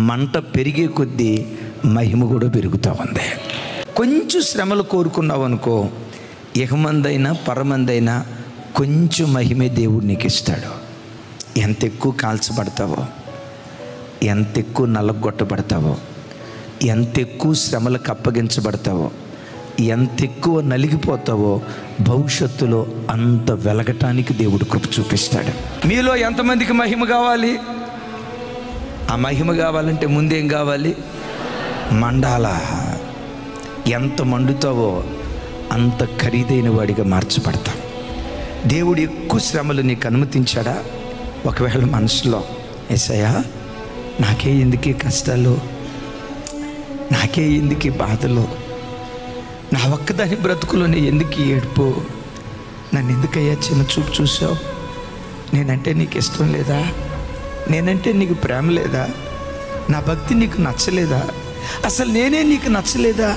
మంట పెరిగే కొద్దీ మహిమ కూడా పెరుగుతూ ఉంది. కొంచెం శ్రమలు కోరుకున్నావు అనుకో, ఇహమందైనా పరమందైనా కొంచెం మహిమే దేవుడు నీకు ఇస్తాడు. ఎంత ఎక్కువ కాల్చబడతావో, ఎంత ఎక్కువ నలగొట్టబడతావో, ఎంత ఎక్కువ శ్రమలకు అప్పగించబడతావో, ఎంత ఎక్కువ నలిగిపోతావో భవిష్యత్తులో అంత వెలగటానికి దేవుడు కృప చూపిస్తాడు. మీలో ఎంతమందికి మహిమ కావాలి? ఆ మహిమ కావాలంటే ముందేం కావాలి? మండాల. ఎంత మండుతావో అంత ఖరీదైన వాడిగా మార్చబడతావు. దేవుడు ఎక్కువ శ్రమలు నీకు అనుమతించాడా? ఒకవేళ మనసులో యేసయ్యా నాకే ఎందుకే కష్టాలు, నాకే ఎందుకు బాధలు, నా ఒక్కదాని బ్రతుకులోనే ఎందుకు ఏడుపు, నన్ను ఎందుకయ్యా చిన్న చూపు చూసావు, నేనంటే నీకు ఇష్టం లేదా, నేనంటే నీకు ప్రేమ లేదా, నా భక్తి నీకు నచ్చలేదా, అసలు నేనే నీకు నచ్చలేదా,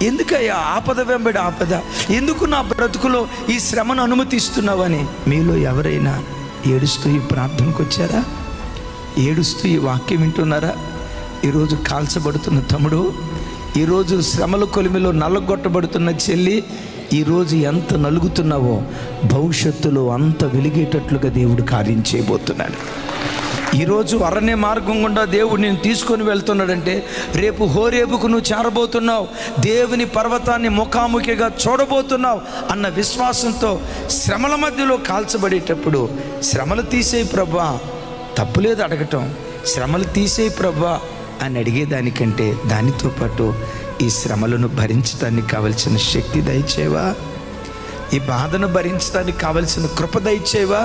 ఎందుకయ్యా ఆపద వెంబడి ఆపద, ఎందుకు నా బ్రతుకులో ఈ శ్రమను అనుమతిస్తున్నావని మీలో ఎవరైనా ఏడుస్తూ ఈ ప్రార్థనకు వచ్చారా? ఏడుస్తూ ఈ వాక్యం వింటున్నారా? ఈరోజు కాల్చబడుతున్న తమ్ముడు, ఈరోజు శ్రమల కొలిమిలో నల్లగొట్టబడుతున్న చెల్లి, ఈరోజు ఎంత నలుగుతున్నావో భవిష్యత్తులో అంత వెలిగేటట్లుగా దేవుడు కార్యం చేయబోతున్నాడు. ఈరోజు అరణ్య మార్గం గుండా దేవుడు నేను తీసుకొని వెళ్తున్నాడంటే రేపు హోరేబుకు నువ్వు చేరబోతున్నావు, దేవుని పర్వతాన్ని ముఖాముఖిగా చూడబోతున్నావు అన్న విశ్వాసంతో శ్రమల మధ్యలో కాల్చబడేటప్పుడు శ్రమలు తీసేయి ప్రభా, తప్పులేదు అడగటం, శ్రమలు తీసేయి ప్రభా అని అడిగేదానికంటే దానితో పాటు ఈ శ్రమలను భరించడానికి కావలసిన శక్తి దయచేవా, ఈ బాధను భరించడానికి కావలసిన కృప దయచేవా.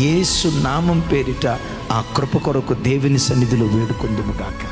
యేసు నామం పేరిట ఆ కృప కొరకు దేవుని సన్నిధిలో వేడుకొందుము గాక.